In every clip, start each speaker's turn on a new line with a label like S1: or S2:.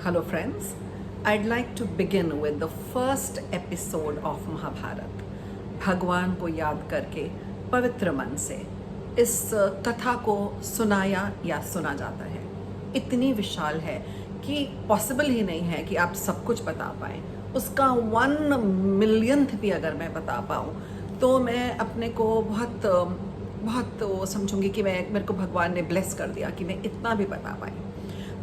S1: Hello, friends. I'd like to begin with the first episode of Mahabharat. भगवान को याद करके पवित्र मन से इस कथा को सुनाया या सुना जाता है। इतनी विशाल है कि पॉसिबल ही नहीं है कि आप सब कुछ बता पाएँ। उसका 1 मिलियंथ भी अगर मैं बता पाऊँ तो मैं अपने को बहुत वो समझूंगी कि मेरे को भगवान ने ब्लेस कर दिया कि मैं इतना भी बता पाई।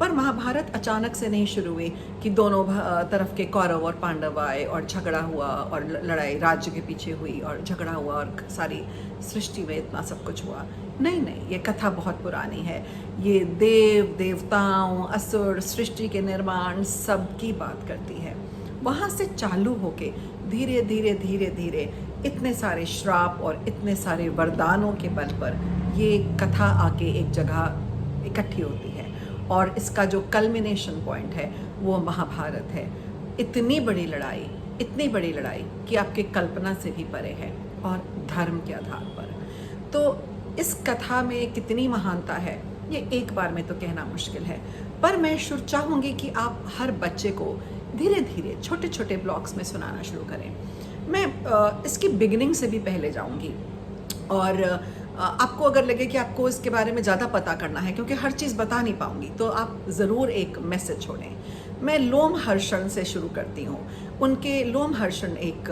S1: पर महाभारत अचानक से नहीं शुरू हुई कि दोनों तरफ के कौरव और पांडव आए और झगड़ा हुआ और लड़ाई राज्य के पीछे हुई और झगड़ा हुआ और सारी सृष्टि में इतना सब कुछ हुआ। नहीं, ये कथा बहुत पुरानी है। ये देव देवताओं असुर सृष्टि के निर्माण सब की बात करती है। वहाँ से चालू होके धीरे धीरे इतने सारे श्राप और इतने सारे वरदानों के बल पर ये कथा आके एक जगह इकट्ठी होती है और इसका जो कल्मिनेशन पॉइंट है वो महाभारत है। इतनी बड़ी लड़ाई कि आपके कल्पना से भी परे है और धर्म के आधार पर। तो इस कथा में कितनी महानता है ये एक बार में तो कहना मुश्किल है, पर मैं चाहूँगी कि आप हर बच्चे को धीरे धीरे छोटे छोटे ब्लॉक्स में सुनाना शुरू करें। मैं इसकी बिगिनिंग से भी पहले जाऊँगी और आपको अगर लगे कि आपको इसके बारे में ज़्यादा पता करना है, क्योंकि हर चीज़ बता नहीं पाऊँगी, तो आप ज़रूर एक मैसेज छोड़ें। मैं लोमहर्षण से शुरू करती हूँ। उनके लोमहर्षण एक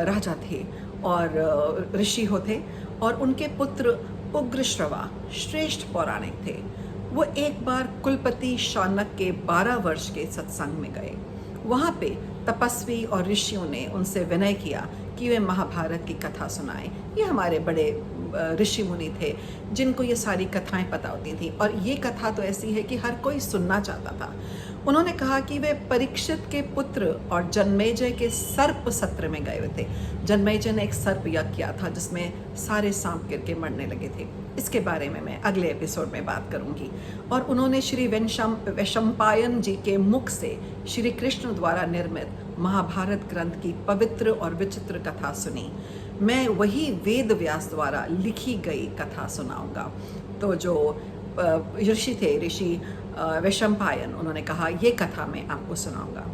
S1: राजा थे और ऋषि होते और उनके पुत्र उग्रश्रवा श्रेष्ठ पौराणिक थे। वो एक बार कुलपति शौनक के 12 वर्ष के सत्संग में गए। वहाँ पे तपस्वी और ऋषियों ने उनसे विनय किया कि वे महाभारत की कथा सुनाएं। ये हमारे बड़े ऋषि मुनि थे जिनको ये सारी कथाएं पता होती थी और ये कथा तो ऐसी है कि हर कोई सुनना चाहता था। उन्होंने कहा कि वे परीक्षित के पुत्र और जन्मेजय के सर्प सत्र में गए हुए थे। जन्मेजय ने एक सर्प यज्ञ किया था जिसमें सारे सांप गिर के मरने लगे थे। इसके बारे में मैं अगले एपिसोड में बात करूंगी। और उन्होंने श्री वैशंपायन जी के मुख से श्री कृष्ण द्वारा निर्मित महाभारत ग्रंथ की पवित्र और विचित्र कथा सुनी। मैं वही वेद व्यास द्वारा लिखी गई कथा सुनाऊंगा। तो जो ऋषि थे, ऋषि वैशंपायन, उन्होंने कहा ये कथा मैं आपको सुनाऊंगा।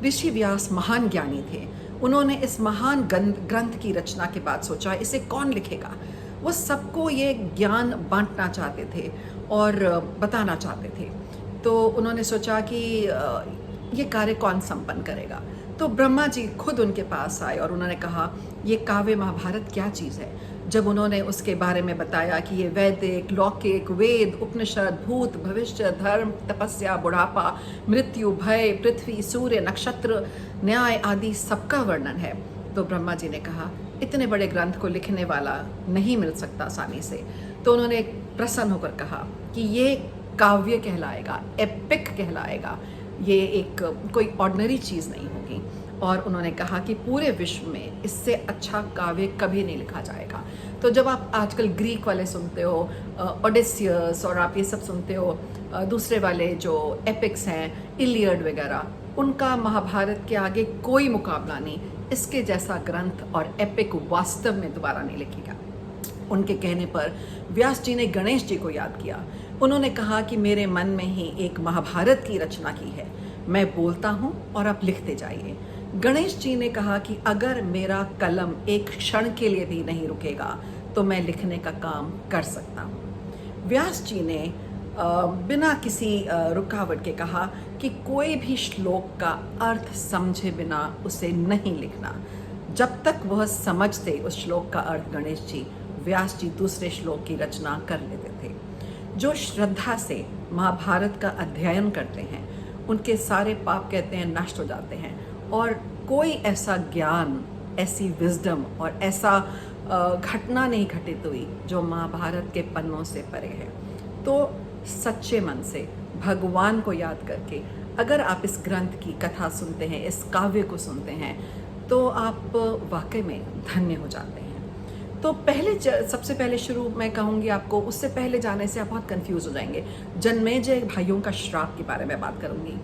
S1: ऋषि व्यास महान ज्ञानी थे। उन्होंने इस महान ग्रंथ की रचना के बाद सोचा इसे कौन लिखेगा। वो सबको ये ज्ञान बांटना चाहते थे और बताना चाहते थे। तो उन्होंने सोचा कि ये कार्य कौन संपन्न करेगा। तो ब्रह्मा जी खुद उनके पास आए और उन्होंने कहा ये काव्य महाभारत क्या चीज़ है। जब उन्होंने उसके बारे में बताया कि ये वैदिक लौकिक वेद उपनिषद भूत भविष्य धर्म तपस्या बुढ़ापा मृत्यु भय पृथ्वी सूर्य नक्षत्र न्याय आदि सबका वर्णन है, तो ब्रह्मा जी ने कहा इतने बड़े ग्रंथ को लिखने वाला नहीं मिल सकता आसानी से। तो उन्होंने प्रसन्न होकर कहा कि ये काव्य कहलाएगा, एपिक कहलाएगा, ये एक कोई ऑर्डिनरी चीज़ नहीं होगी। और उन्होंने कहा कि पूरे विश्व में इससे अच्छा काव्य कभी नहीं लिखा जाएगा। तो जब आप आजकल ग्रीक वाले सुनते हो, ओडेसियस और आप ये सब सुनते हो, दूसरे वाले जो एपिक्स हैं इलियड वगैरह, उनका महाभारत के आगे कोई मुकाबला नहीं। इसके जैसा ग्रंथ और एपिक वास्तव में दोबारा नहीं लिखेगा। उनके कहने पर व्यास जी ने गणेश जी को याद किया। उन्होंने कहा कि मेरे मन में ही एक महाभारत की रचना की है, मैं बोलता हूँ और आप लिखते जाइए। गणेश जी ने कहा कि अगर मेरा कलम एक क्षण के लिए भी नहीं रुकेगा तो मैं लिखने का काम कर सकता हूँ। व्यास जी ने बिना किसी रुकावट के कहा कि कोई भी श्लोक का अर्थ समझे बिना उसे नहीं लिखना। जब तक वह समझते उस श्लोक का अर्थ गणेश जी, व्यास जी दूसरे श्लोक की रचना कर लेते थे। जो श्रद्धा से महाभारत का अध्ययन करते हैं उनके सारे पाप कहते हैं नष्ट हो जाते हैं और कोई ऐसा ज्ञान, ऐसी विजडम और ऐसा घटना नहीं घटित हुई जो महाभारत के पन्नों से परे है। तो सच्चे मन से भगवान को याद करके अगर आप इस ग्रंथ की कथा सुनते हैं, इस काव्य को सुनते हैं, तो आप वाकई में धन्य हो जाते हैं। तो सबसे पहले शुरू मैं कहूँगी आपको, उससे पहले जाने से आप बहुत कंफ्यूज हो जाएंगे। जन्मेजय भाइयों का श्राप के बारे में बात करूँगी।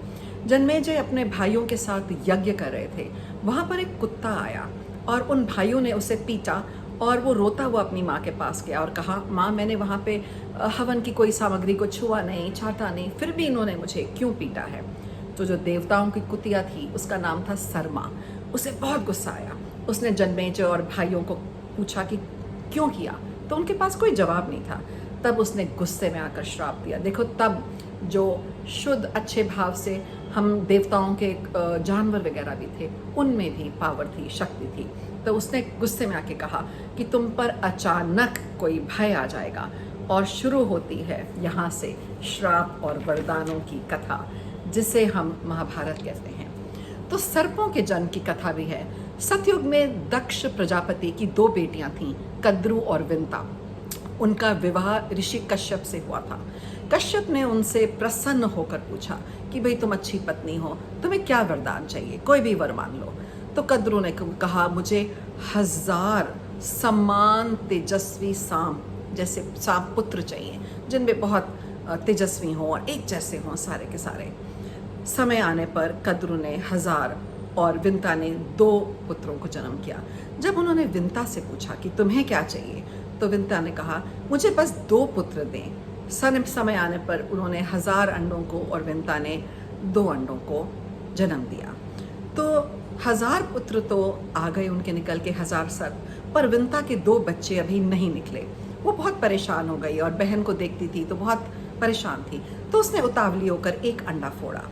S1: जन्मेजय अपने भाइयों के साथ यज्ञ कर रहे थे। वहाँ पर एक कुत्ता आया और उन भाइयों ने उसे पीटा और वो रोता हुआ अपनी माँ के पास गया और कहा, माँ मैंने वहाँ पे हवन की कोई सामग्री को छुआ नहीं, चाटा नहीं, फिर भी इन्होंने मुझे क्यों पीटा है। तो जो देवताओं की कुतिया थी उसका नाम था सरमा। उसे बहुत गुस्सा आया। उसने जन्मेजय और भाइयों को पूछा कि क्यों किया, तो उनके पास कोई जवाब नहीं था। तब उसने गुस्से में आकर श्राप दिया। देखो, तब जो शुद्ध अच्छे भाव से हम देवताओं के जानवर वगैरह भी थे, उनमें भी पावर थी, शक्ति थी। तो उसने गुस्से में आके कहा कि तुम पर अचानक कोई भय आ जाएगा। और शुरू होती है यहाँ से श्राप और वरदानों की कथा, जिसे हम महाभारत कहते हैं। तो सर्पों के जन्म की कथा भी है। सतयुग में दक्ष प्रजापति की 2 बेटियां थीं, कद्रु और विंता। उनका विवाह ऋषि कश्यप से हुआ था। कश्यप ने उनसे प्रसन्न होकर पूछा कि भाई तुम अच्छी पत्नी हो, तुम्हें क्या वरदान चाहिए, कोई भी वर मांग लो। तो कद्रु ने कहा, मुझे 1000 समान तेजस्वी सांप जैसे सांप पुत्र चाहिए, जिनमें बहुत तेजस्वी हों और एक जैसे हों सारे के सारे। समय आने पर कद्रु ने 1000 और विंता ने 2 पुत्रों को जन्म किया। जब उन्होंने विंता से पूछा कि तुम्हें क्या चाहिए, तो विंता ने कहा, मुझे बस 2 पुत्र दें। समय आने पर उन्होंने 1000 अंडों को और विंता ने 2 अंडों को जन्म दिया। तो 1000 पुत्र तो आ गए उनके निकल के, 1000 सर्प, पर विंता के 2 बच्चे अभी नहीं निकले। वो बहुत परेशान हो गई और बहन को देखती थी तो बहुत परेशान थी। तो उसने उतावली होकर एक अंडा फोड़ा,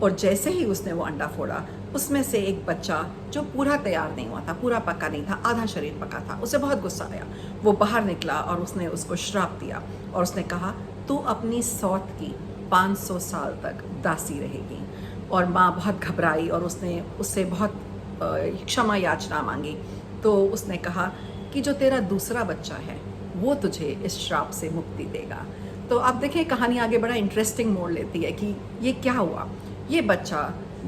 S1: और जैसे ही उसने वो अंडा फोड़ा, उसमें से एक बच्चा जो पूरा तैयार नहीं हुआ था, पूरा पका नहीं था, आधा शरीर पका था, उसे बहुत गुस्सा आया। वो बाहर निकला और उसने उसको श्राप दिया और उसने कहा, तू अपनी सौत की 500 साल तक दासी रहेगी। और माँ बहुत घबराई और उसने उससे बहुत क्षमा याचना मांगी। तो उसने कहा कि जो तेरा दूसरा बच्चा है वो तुझे इस श्राप से मुक्ति देगा। तो आप देखें, कहानी आगे बड़ा इंटरेस्टिंग मोड़ लेती है कि ये क्या हुआ। ये बच्चा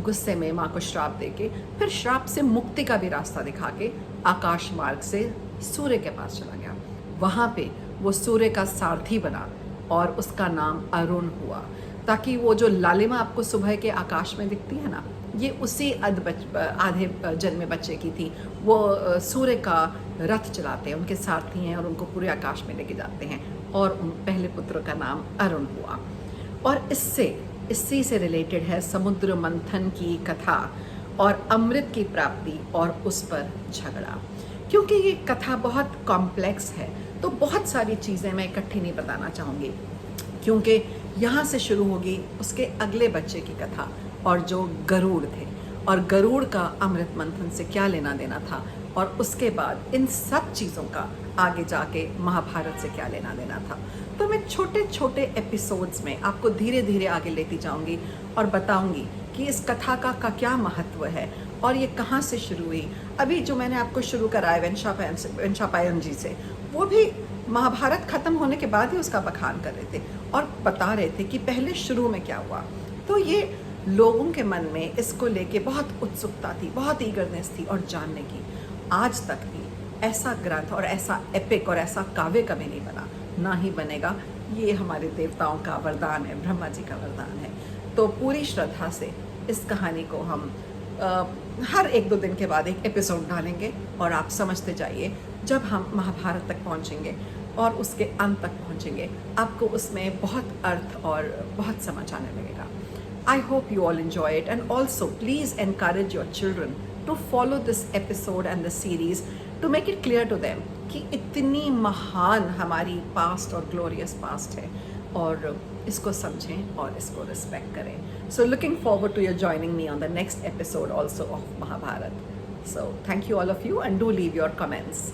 S1: गुस्से में माँ को श्राप देके फिर श्राप से मुक्ति का भी रास्ता दिखा के आकाश मार्ग से सूर्य के पास चला गया। वहाँ पे वो सूर्य का सारथी बना और उसका नाम अरुण हुआ, ताकि वो जो लालिमा आपको सुबह के आकाश में दिखती है ना, ये उसी आधे जन्मे बच्चे की थी। वो सूर्य का रथ चलाते हैं, उनके सारथी हैं और उनको पूरे आकाश में लेके जाते हैं। और उन पहले पुत्र का नाम अरुण हुआ। और इसी से रिलेटेड है समुद्र मंथन की कथा और अमृत की प्राप्ति और उस पर झगड़ा। क्योंकि ये कथा बहुत कॉम्प्लेक्स है, तो बहुत सारी चीज़ें मैं इकट्ठी नहीं बताना चाहूँगी, क्योंकि यहाँ से शुरू होगी उसके अगले बच्चे की कथा, और जो गरुड़ थे, और गरुड़ का अमृत मंथन से क्या लेना देना था, और उसके बाद इन सब चीज़ों का आगे जाके महाभारत से क्या लेना देना था। तो मैं छोटे छोटे एपिसोड्स में आपको धीरे धीरे आगे लेती जाऊंगी और बताऊंगी कि इस कथा का क्या महत्व है और ये कहाँ से शुरू हुई। अभी जो मैंने आपको शुरू कराया वंशापायन जी से, वो भी महाभारत खत्म होने के बाद ही उसका बखान कर रहे थे और बता रहे थे कि पहले शुरू में क्या हुआ। तो ये लोगों के मन में इसको लेके बहुत उत्सुकता थी, बहुत ईगरनेस थी और जानने की। आज तक भी ऐसा ग्रंथ और ऐसा एपिक और ऐसा काव्य कभी नहीं बना, ना ही बनेगा। ये हमारे देवताओं का वरदान है, ब्रह्मा जी का वरदान है। तो पूरी श्रद्धा से इस कहानी को हम हर 1-2 दिन के बाद एक एपिसोड डालेंगे और आप समझते जाइए। जब हम महाभारत तक पहुंचेंगे और उसके अंत तक पहुंचेंगे, आपको उसमें बहुत अर्थ और बहुत समझ आने लगेगा। I hope you all enjoy it, and also please encourage your children to follow this episode and the series to make it clear to them कि इतनी महान हमारी पास्ट और ग्लोरियस पास्ट है, और इसको समझें और इसको रिस्पेक्ट करें। So looking forward to your joining me on the next episode also of Mahabharat. So thank you all of you, and do leave your comments.